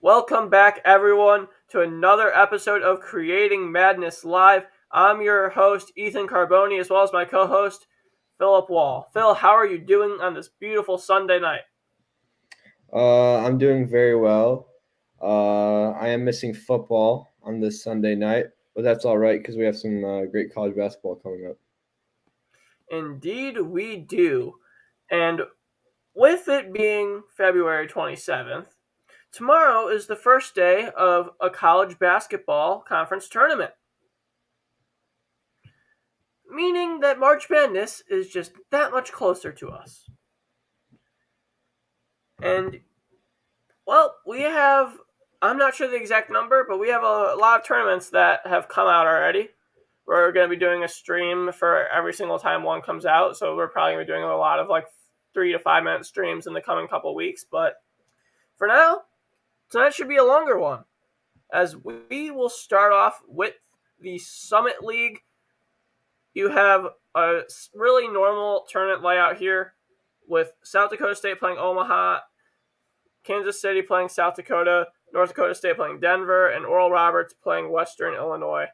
Welcome back, everyone, to another episode of Creating Madness Live. I'm your host, Ethan Carboni, as well as my co-host, Philip Wall. Phil, how are you doing on this beautiful Sunday night? I'm doing very well. I am missing football on this Sunday night, but that's all right because we have some great college basketball coming up. Indeed, we do. And with it being February 27th, tomorrow is the first day of a college basketball conference tournament, meaning that March Madness is just that much closer to us. And, well, I'm not sure the exact number, but we have a lot of tournaments that have come out already. We're going to be doing a stream for every single time one comes out, so we're probably going to be doing a lot of 3 to 5 minute streams in the coming couple weeks. But for now, tonight should be a longer one, as we will start off with the Summit League. You have a really normal tournament layout here, with South Dakota State playing Omaha, Kansas City playing South Dakota, North Dakota State playing Denver, and Oral Roberts playing Western Illinois.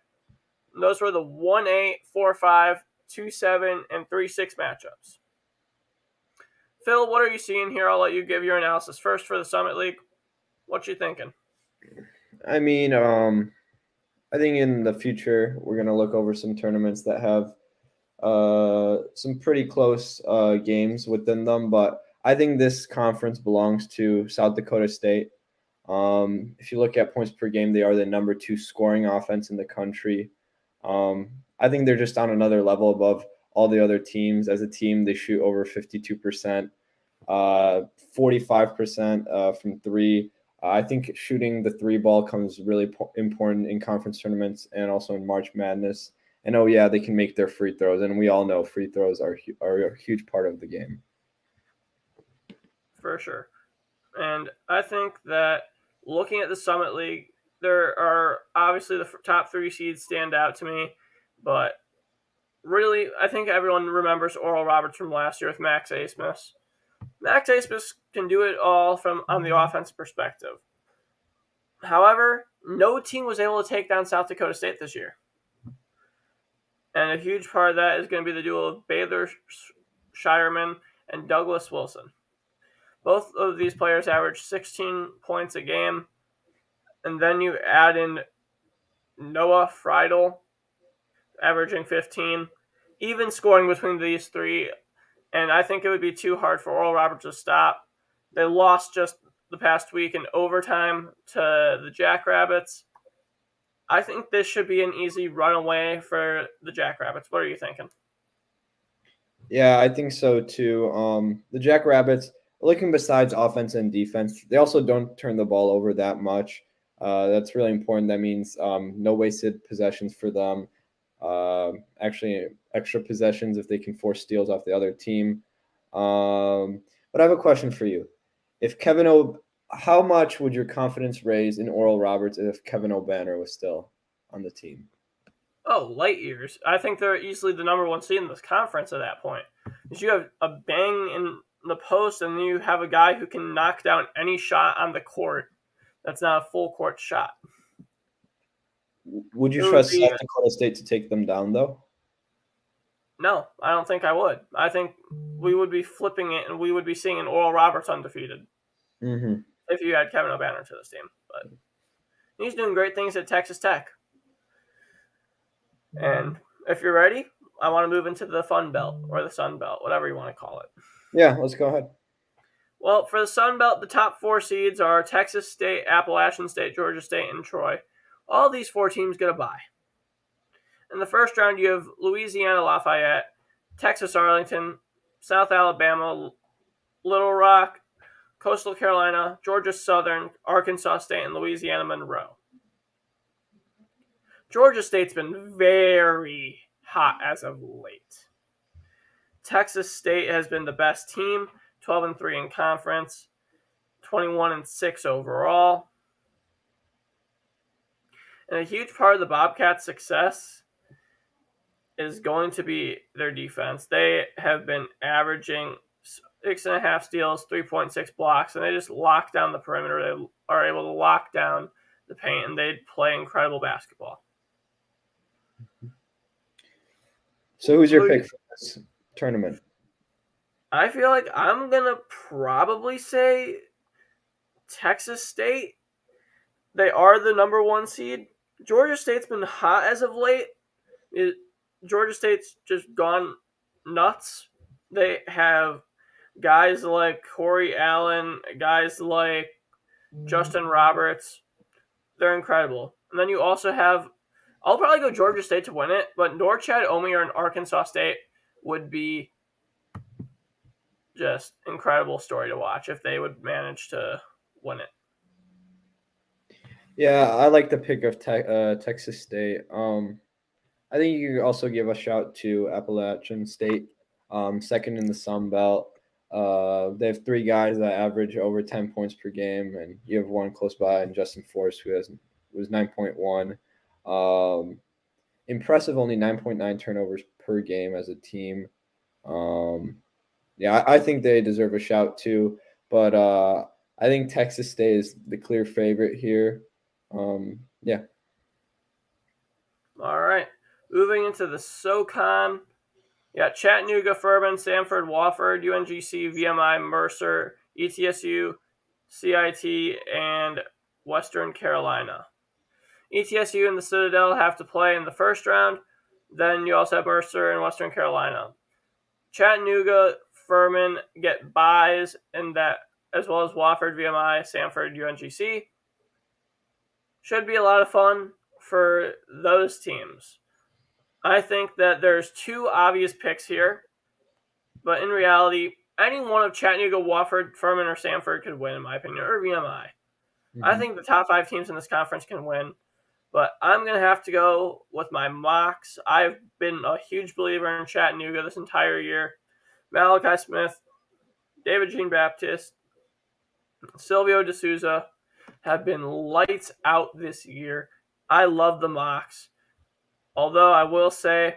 And those were the 1-8, 4-5, 2-7, and 3-6 matchups. Phil, what are you seeing here? I'll let you give your analysis first for the Summit League. What you thinking? I mean, I think in the future we're gonna look over some tournaments that have some pretty close games within them, but I think this conference belongs to South Dakota State. If you look at points per game, they are the number 2 scoring offense in the country. I think they're just on another level above all the other teams. As a team, they shoot over 52%, 45% from three. I think shooting the three ball comes really important in conference tournaments and also in March Madness. And they can make their free throws, and we all know free throws are a huge part of the game. For sure. And I think that looking at the Summit League, there are obviously the top 3 seeds stand out to me, but really, I think everyone remembers Oral Roberts from last year with Max Asmus. Max Asmus can do it all on the offensive perspective. However, no team was able to take down South Dakota State this year. And a huge part of that is going to be the duo of Baylor Shireman and Douglas Wilson. Both of these players average 16 points a game. And then you add in Noah Friedel, averaging 15. Even scoring between these three, and I think it would be too hard for Oral Roberts to stop. They lost just the past week in overtime to the Jackrabbits. I think this should be an easy runaway for the Jackrabbits. What are you thinking? Yeah, I think so too. The Jackrabbits, looking besides offense and defense, they also don't turn the ball over that much. That's really important. That means no wasted possessions for them. Actually, extra possessions if they can force steals off the other team. But I have a question for you. How much would your confidence raise in Oral Roberts if Kevin O'Banner was still on the team? Oh, light years. I think they're easily the number 1 seed in this conference at that point. Because you have a bang in the post, and you have a guy who can knock down any shot on the court that's not a full court shot. Would you trust South Dakota State to take them down, though? No, I don't think I would. I think we would be flipping it, and we would be seeing an Oral Roberts undefeated if you had Kevin O'Banner to this team. But he's doing great things at Texas Tech. And if you're ready, I want to move into the Fun Belt, or the Sun Belt, whatever you want to call it. Yeah, let's go ahead. Well, for the Sun Belt, the top 4 seeds are Texas State, Appalachian State, Georgia State, and Troy. All these 4 teams get a bye. In the first round, you have Louisiana Lafayette, Texas Arlington, South Alabama, Little Rock, Coastal Carolina, Georgia Southern, Arkansas State, and Louisiana Monroe. Georgia State's been very hot as of late. Texas State has been the best team, 12-3 in conference, 21-6 overall. And a huge part of the Bobcats' success is going to be their defense. They have been averaging 6.5 steals, 3.6 blocks, and they just lock down the perimeter. They are able to lock down the paint, and they play incredible basketball. So who's your pick for this tournament? I feel like I'm going to probably say Texas State. They are the number 1 seed. Georgia State's been hot as of late. Georgia State's just gone nuts. They have guys like Corey Allen, guys like Justin Roberts. They're incredible. And then you also have, I'll probably go Georgia State to win it, but Norchad Omier and Arkansas State would be just incredible story to watch if they would manage to win it. Yeah, I like the pick of Texas State. I think you could also give a shout to Appalachian State, second in the Sun Belt. They have 3 guys that average over 10 points per game, and you have one close by, and Justin Forrest, who was 9.1. Impressive, only 9.9 turnovers per game as a team. Yeah, I think they deserve a shout too, but I think Texas State is the clear favorite here. Yeah. All right. Moving into the SoCon. Yeah, Chattanooga, Furman, Samford, Wofford, UNGC, VMI, Mercer, ETSU, CIT, and Western Carolina. ETSU and the Citadel have to play in the first round. Then you also have Mercer and Western Carolina. Chattanooga, Furman get byes in that, as well as Wofford, VMI, Samford, UNGC. Should be a lot of fun for those teams. I think that there's 2 obvious picks here, but in reality, any one of Chattanooga, Wofford, Furman, or Samford could win, in my opinion, or VMI. Mm-hmm. I think the top 5 teams in this conference can win, but I'm going to have to go with my mocks. I've been a huge believer in Chattanooga this entire year. Malachi Smith, David Jean-Baptiste, Silvio D'Souza have been lights out this year. I love the mocks. Although I will say,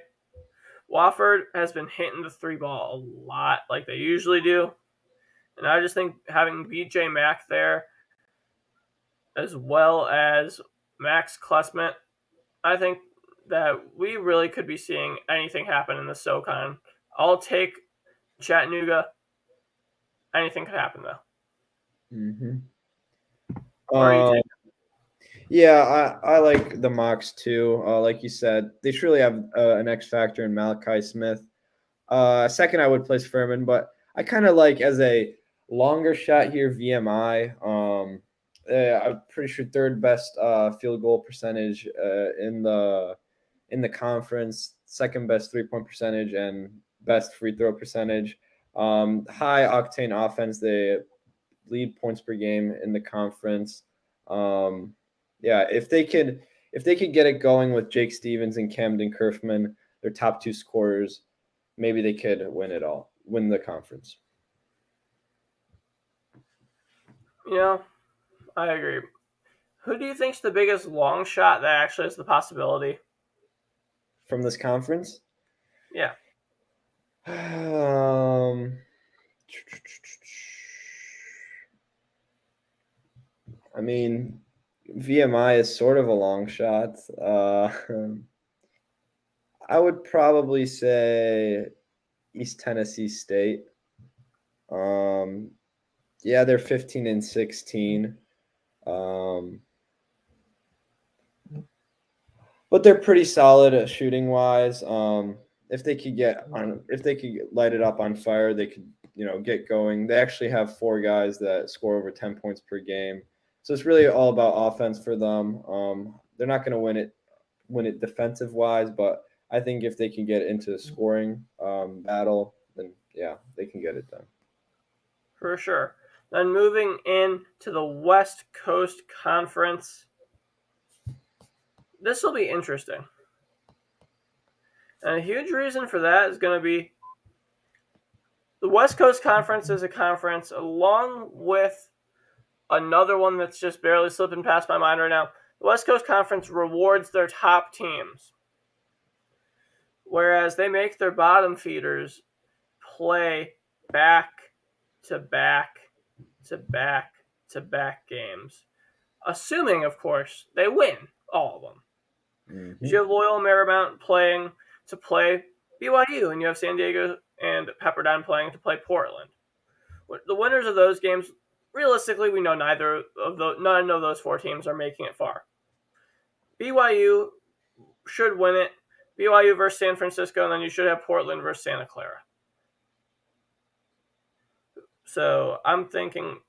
Wofford has been hitting the 3 ball a lot like they usually do. And I just think having BJ Mack there, as well as Max Klesmet, I think that we really could be seeing anything happen in the SoCon. I'll take Chattanooga. Anything could happen, though. Mm-hmm. What are you taking? Yeah, I like the mocks too. Like you said, they truly have an X factor in Malachi Smith. Second, I would place Furman, but I kind of like as a longer shot here VMI. I'm pretty sure 3rd best field goal percentage in the conference, 2nd best 3-point percentage, and best free throw percentage. High octane offense. They lead points per game in the conference. Yeah, if they could get it going with Jake Stevens and Camden Kerfman, their top 2 scorers, maybe they could win the conference. Yeah, I agree. Who do you think's the biggest long shot that actually has the possibility from this conference? Yeah. I mean, VMI is sort of a long shot. I would probably say East Tennessee State. Yeah, they're 15-16. But they're pretty solid shooting wise. If they could light it up on fire, they could, get going. They actually have 4 guys that score over 10 points per game. So it's really all about offense for them. They're not going to win it defensive wise, but I think if they can get into a scoring battle, then yeah, they can get it done. For sure. Then moving in to the West Coast Conference. This will be interesting. And a huge reason for that is going to be the West Coast Conference is a conference along with another one that's just barely slipping past my mind right now. The West Coast Conference rewards their top teams, whereas they make their bottom feeders play back to back to back to back games, assuming, of course, they win all of them. Mm-hmm. You have Loyola Marymount playing to play BYU, and you have San Diego and Pepperdine playing to play Portland. The winners of those games, realistically, we know none of those four teams are making it far. BYU should win it. BYU versus San Francisco, and then you should have Portland versus Santa Clara. So I'm thinking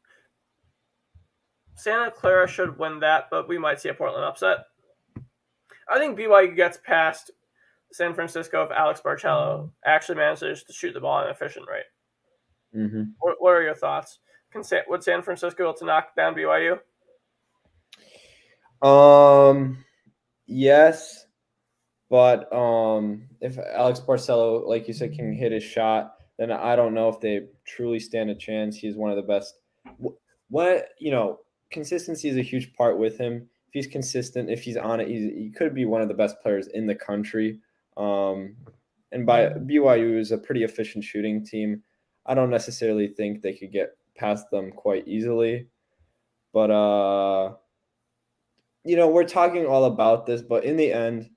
Santa Clara should win that, but we might see a Portland upset. I think BYU gets past San Francisco if Alex Barcello actually manages to shoot the ball at an efficient rate. Mm-hmm. What are your thoughts? Would San Francisco be able to knock down BYU? Yes, but if Alex Barcelo, like you said, can hit his shot, then I don't know if they truly stand a chance. He's one of the best. Consistency is a huge part with him. If he's consistent, if he's on it, he could be one of the best players in the country. And by BYU is a pretty efficient shooting team. I don't necessarily think they could get past them quite easily. But we're talking all about this, but in the end,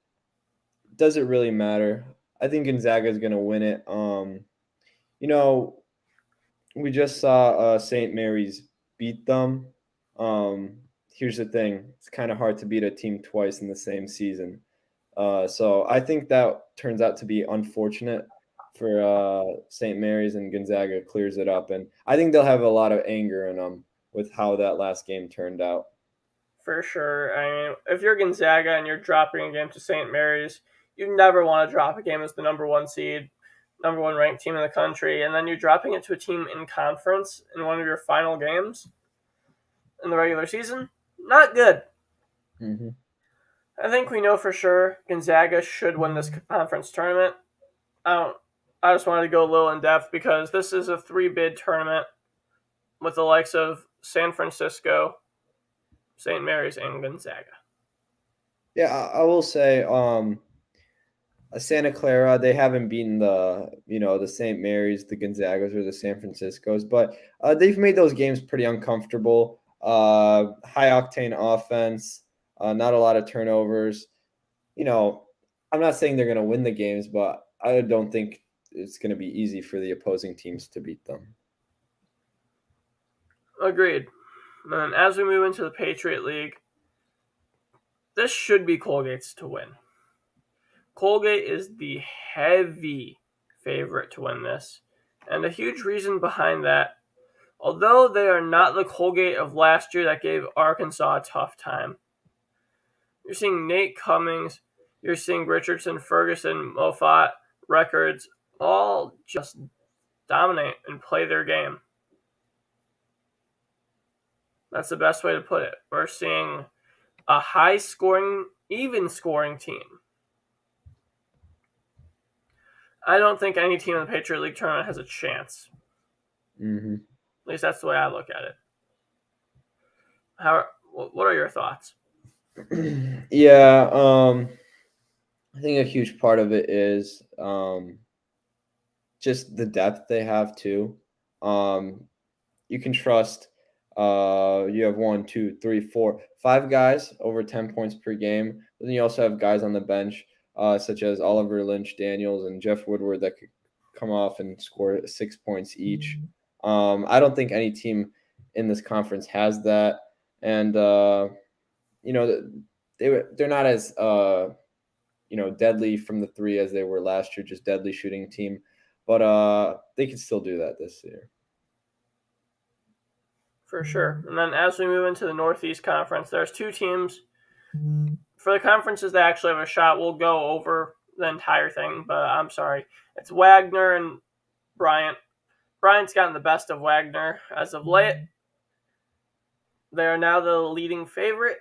does it really matter? I think Gonzaga is going to win it. We just saw St. Mary's beat them. Here's the thing: it's kind of hard to beat a team twice in the same season. So I think that turns out to be unfortunate for St. Mary's, and Gonzaga clears it up. And I think they'll have a lot of anger in them with how that last game turned out. For sure. I mean, if you're Gonzaga and you're dropping a game to St. Mary's, you never want to drop a game as the number one seed, number one ranked team in the country, and then you're dropping it to a team in conference in one of your final games in the regular season. Not good. Mm-hmm. I think we know for sure Gonzaga should win this conference tournament. I just wanted to go a little in depth because this is a 3-bid tournament with the likes of San Francisco, St. Mary's, and Gonzaga. Yeah, I will say Santa Clara, they haven't beaten the St. Mary's, the Gonzagas, or the San Franciscos, but they've made those games pretty uncomfortable. High octane offense, not a lot of turnovers. I'm not saying they're going to win the games, but I don't think it's going to be easy for the opposing teams to beat them. Agreed. And as we move into the Patriot League, this should be Colgate's to win. Colgate is the heavy favorite to win this. And a huge reason behind that, although they are not the Colgate of last year that gave Arkansas a tough time, you're seeing Nate Cummings, you're seeing Richardson, Ferguson, Moffat, Records, all just dominate and play their game. That's the best way to put it. We're seeing a high-scoring, even-scoring team. I don't think any team in the Patriot League tournament has a chance. Mm-hmm. At least that's the way I look at it. What are your thoughts? Yeah, I think a huge part of it is just the depth they have too. You can trust. You have 1, 2, 3, 4, 5 guys over 10 points per game. But then you also have guys on the bench, such as Oliver Lynch Daniels and Jeff Woodward, that could come off and score 6 points each. I don't think any team in this conference has that, and they're not as deadly from the three as they were last year, just deadly shooting team, but they can still do that this year. For sure. And then as we move into the Northeast Conference, there's 2 teams. For the conferences that actually have a shot, we'll go over the entire thing, but I'm sorry. It's Wagner and Bryant. Bryant's gotten the best of Wagner as of late. They are now the leading favorite.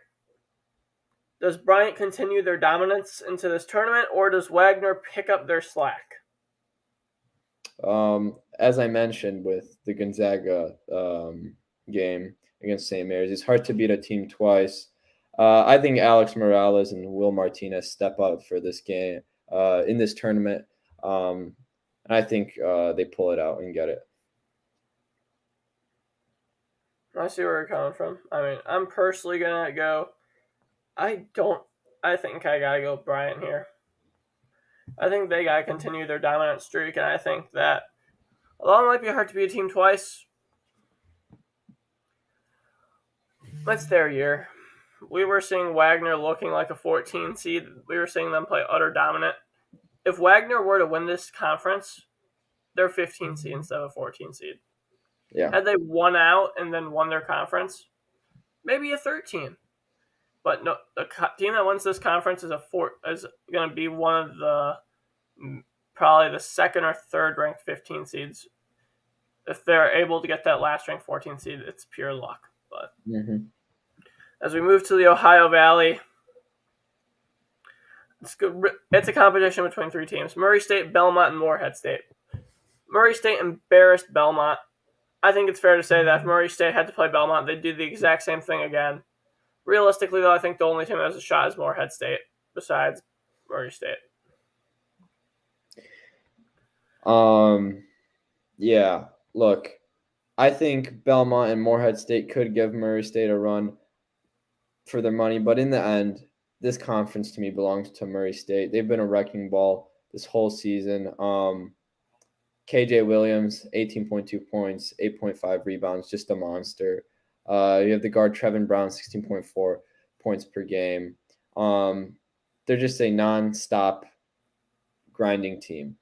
Does Bryant continue their dominance into this tournament, or does Wagner pick up their slack? As I mentioned with the Gonzaga game against St. Mary's, it's hard to beat a team twice. I think Alex Morales and Will Martinez step up for this game in this tournament. And I think they pull it out and get it. I see where you're coming from. I mean, I'm personally gonna go. I don't. I think I gotta go Bryant here. I think they gotta continue their dominant streak, and I think that although it might be hard to beat a team twice, it's their year. We were seeing Wagner looking like a 14 seed. We were seeing them play utter dominant. If Wagner were to win this conference, they're 15 seed instead of a 14 seed. Yeah. Had they won out and then won their conference, maybe a 13. But no, the team that wins this conference is going to be one of the probably the second or third ranked 15 seeds. If they're able to get that last ranked 14 seed, it's pure luck. But Mm-hmm. as we move to the Ohio Valley, it's a competition between three teams: Murray State, Belmont, and Morehead State. Murray State embarrassed Belmont. I think it's fair to say that if Murray State had to play Belmont, they'd do the exact same thing again. Realistically, though, I think the only team that has a shot is Morehead State, besides Murray State. Yeah. Look, I think Belmont and Morehead State could give Murray State a run for their money, but in the end, this conference to me belongs to Murray State. They've been a wrecking ball this whole season. KJ Williams, 18.2 points, 8.5 rebounds, just a monster. You have the guard Trevin Brown, 16.4 points per game. They're just a non-stop grinding team.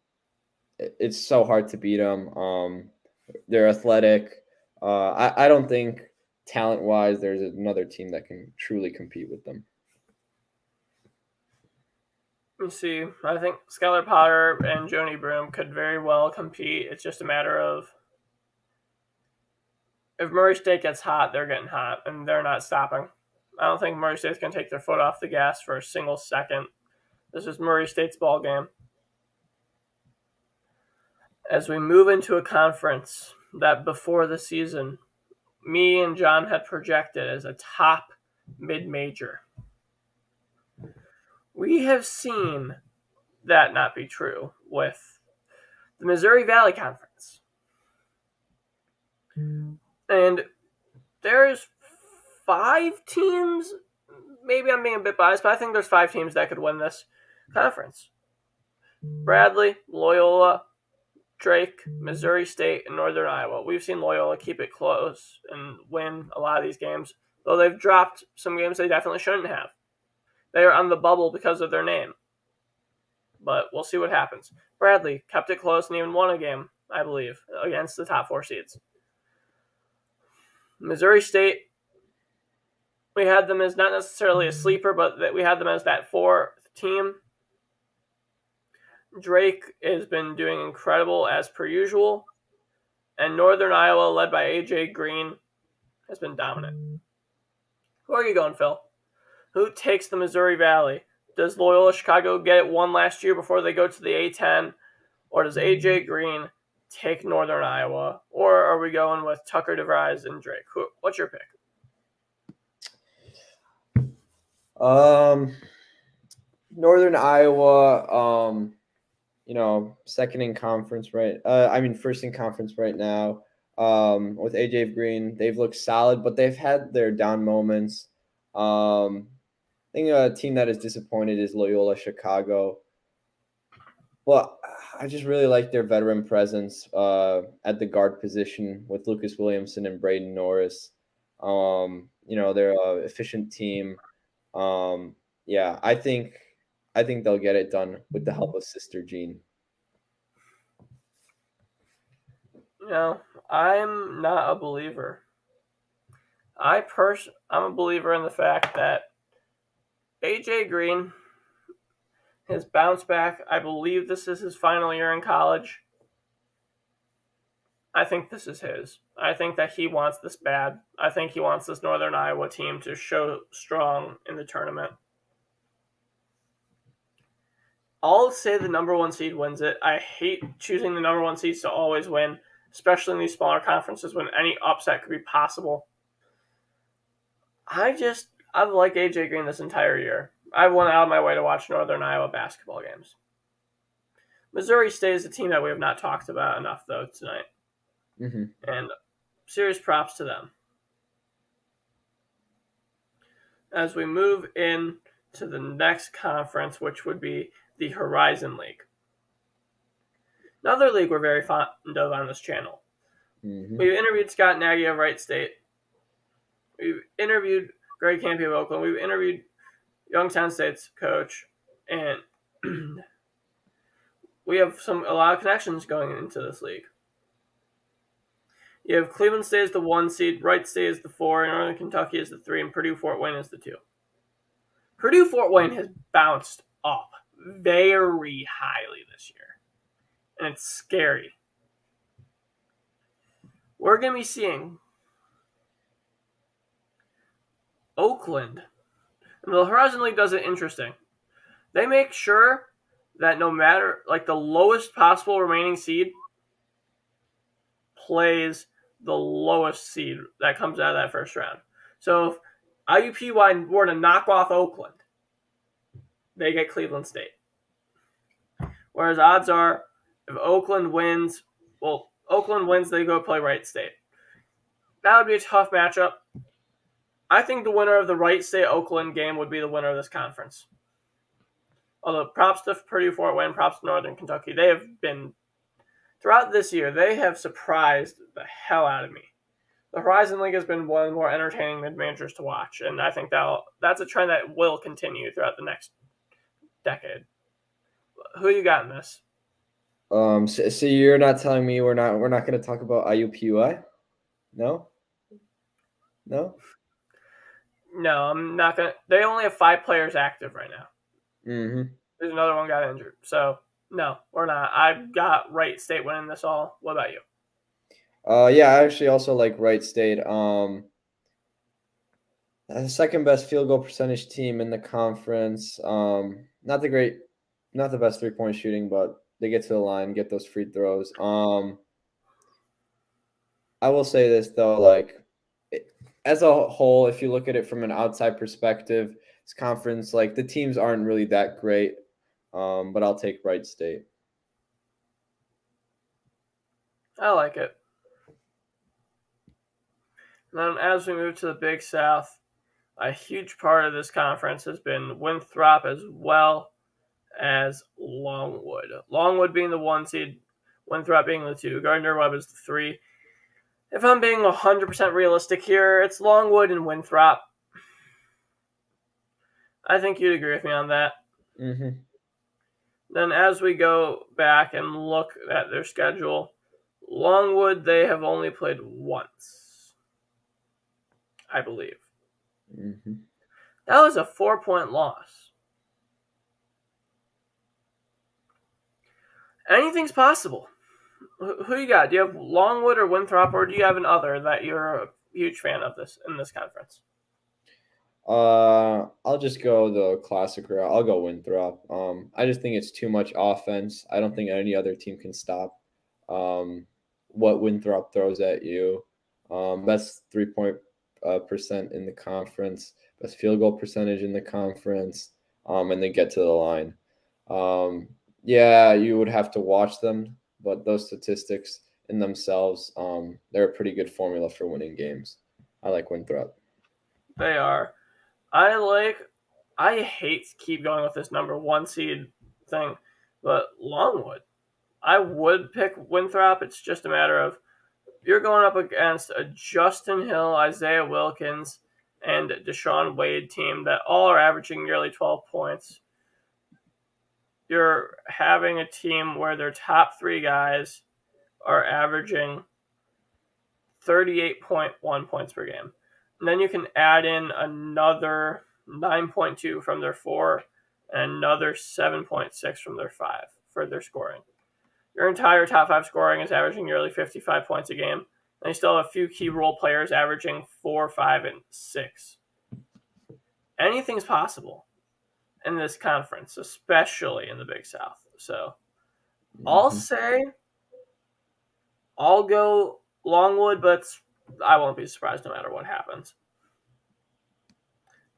It's so hard to beat them. They're athletic. I don't think talent-wise there's another team that can truly compete with them. You see, I think Skylar Potter and Joni Broom could very well compete. It's just a matter of if Murray State gets hot, they're getting hot, and they're not stopping. I don't think Murray State's going to take their foot off the gas for a single second. This is Murray State's ball game. As we move into a conference that before the season, me and John had projected as a top mid-major, we have seen that not be true with the Missouri Valley Conference. And there's 5 teams, maybe I'm being a bit biased, but I think there's 5 teams that could win this conference. Bradley, Loyola, Drake, Missouri State, and Northern Iowa. We've seen Loyola keep it close and win a lot of these games, though they've dropped some games they definitely shouldn't have. They are on the bubble because of their name. But we'll see what happens. Bradley kept it close and even won a game, I believe, against the top 4 seeds. Missouri State, we had them as not necessarily a sleeper, but that we had them as that 4th team. Drake has been doing incredible as per usual. And Northern Iowa, led by A.J. Green, has been dominant. Who are you going, Phil? Who takes the Missouri Valley? Does Loyola Chicago get it one last year before they go to the A10? Or does A.J. Green take Northern Iowa? Or are we going with Tucker DeVries and Drake? What's your pick? Northern Iowa, second in conference, right? First in conference right now. With AJ Green, they've looked solid, but they've had their down moments. I think a team that is disappointed is Loyola Chicago. Well, I just really like their veteran presence at the guard position with Lucas Williamson and Braden Norris. They're an efficient team. I think they'll get it done with the help of Sister Jean. I'm not a believer. I'm a believer in the fact that AJ Green has bounced back. I believe this is his final year in college. I think this is his. I think that he wants this bad. I think he wants this Northern Iowa team to show strong in the tournament. I'll say the number 1 seed wins it. I hate choosing the number 1 seeds to always win, especially in these smaller conferences when any upset could be possible. I've liked AJ Green this entire year. I went out of my way to watch Northern Iowa basketball games. Missouri State is a team that we have not talked about enough, though, tonight. Mm-hmm. And serious props to them. as we move in to the next conference, which would be the Horizon League. Another league we're very fond of on this channel. Mm-hmm. We've interviewed Scott Nagy of Wright State. We've interviewed Greg Campy of Oakland. We've interviewed Youngstown State's coach, and we have a lot of connections going into this league. You have Cleveland State as the 1 seed, Wright State as the 4, Northern Kentucky as the 3, and Purdue Fort Wayne as the 2. Purdue Fort Wayne has bounced up very highly this year, and it's scary. We're going to be seeing Oakland, and the Horizon League does it interesting. They make sure that no matter, the lowest possible remaining seed plays the lowest seed that comes out of that first round. So if IUPUI were to knock off Oakland, they get Cleveland State. Whereas odds are, if Oakland wins, they go play Wright State. That would be a tough matchup. I think the winner of the Wright State-Oakland game would be the winner of this conference. Although props to Purdue Fort Wayne, props to Northern Kentucky. They have been, throughout this year, they have surprised the hell out of me. The Horizon League has been one of the more entertaining mid-majors to watch, and I think that's a trend that will continue throughout the next decade. Who you got in this? So you're not telling me we're not going to talk about IUPUI? No? No, I'm not gonna. They only have 5 players active right now. Mm-hmm. There's another one got injured, so no, we're not. I've got Wright State winning this all. What about you? Yeah, I actually also like Wright State. The second best field goal percentage team in the conference. Not the best 3-point shooting, but they get to the line, get those free throws. I will say this though, as a whole, if you look at it from an outside perspective, this conference, the teams aren't really that great. But I'll take Wright State. I like it. And then as we move to the Big South, a huge part of this conference has been Winthrop as well as Longwood. Longwood being the 1 seed, Winthrop being the 2, Gardner-Webb is the 3. If I'm being 100% realistic here, it's Longwood and Winthrop. I think you'd agree with me on that. Mm-hmm. Then as we go back and look at their schedule, Longwood, they have only played once, I believe. Mm-hmm. That was a 4-point loss. Anything's possible. Who you got? Do you have Longwood or Winthrop, or do you have an other that you're a huge fan of in this conference? I'll just go the classic route. I'll go Winthrop. I just think it's too much offense. I don't think any other team can stop what Winthrop throws at you. Best 3-point percent in the conference, best field goal percentage in the conference, and they get to the line. Yeah, you would have to watch them, but those statistics in themselves, they're a pretty good formula for winning games. I like Winthrop. They are. I hate to keep going with this number 1 seed thing, but Longwood, I would pick Winthrop. It's just a matter of you're going up against a Justin Hill, Isaiah Wilkins, and Deshaun Wade team that all are averaging nearly 12 points. You're having a team where their top 3 guys are averaging 38.1 points per game. And then you can add in another 9.2 from their 4 and another 7.6 from their 5 for their scoring. Your entire top 5 scoring is averaging nearly 55 points a game. And you still have a few key role players averaging 4, 5, and 6. Anything's possible in this conference, especially in the Big South. So I'll say I'll go Longwood, but I won't be surprised no matter what happens.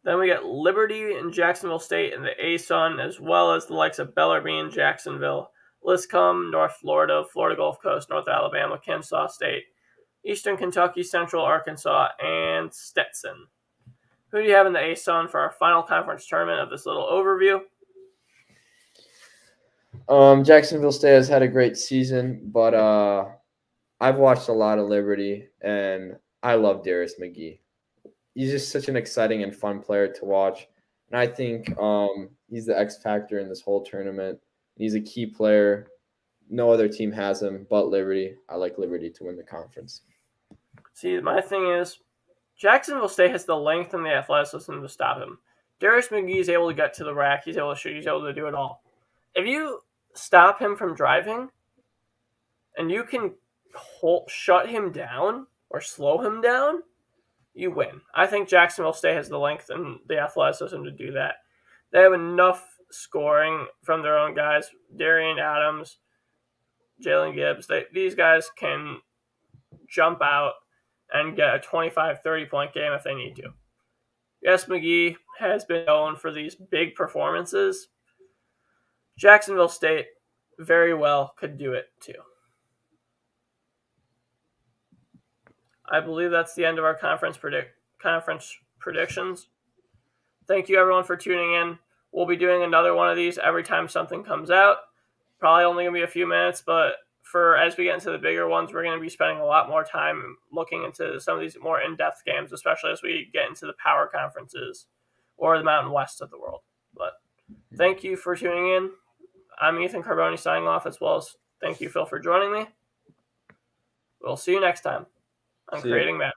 Then we get Liberty and Jacksonville State in the ASUN, as well as the likes of Bellarmine and Jacksonville, Liscombe, North Florida, Florida Gulf Coast, North Alabama, Kennesaw State, Eastern Kentucky, Central Arkansas, and Stetson. Who do you have in the ASUN for our final conference tournament of this little overview? Jacksonville State has had a great season, but I've watched a lot of Liberty, and I love Darius McGee. He's just such an exciting and fun player to watch, and I think he's the X factor in this whole tournament. He's a key player. No other team has him but Liberty. I like Liberty to win the conference. See, my thing is, Jacksonville State has the length and the athleticism to stop him. Darius McGee is able to get to the rack. He's able to shoot. He's able to do it all. If you stop him from driving, and you can shut him down or slow him down, you win. I think Jacksonville State has the length and the athleticism to do that. They have enough scoring from their own guys. Darian Adams, Jalen Gibbs, these guys can jump out and get a 25, 30-point game if they need to. Yes, McGee has been known for these big performances. Jacksonville State very well could do it too. I believe that's the end of our conference predictions. Thank you everyone for tuning in. We'll be doing another one of these every time something comes out. Probably only going to be a few minutes, but as we get into the bigger ones, we're going to be spending a lot more time looking into some of these more in-depth games, especially as we get into the power conferences or the Mountain West of the world. But thank you for tuning in. I'm Ethan Carboni signing off, as well as thank you, Phil, for joining me. We'll see you next time on Creating Madness.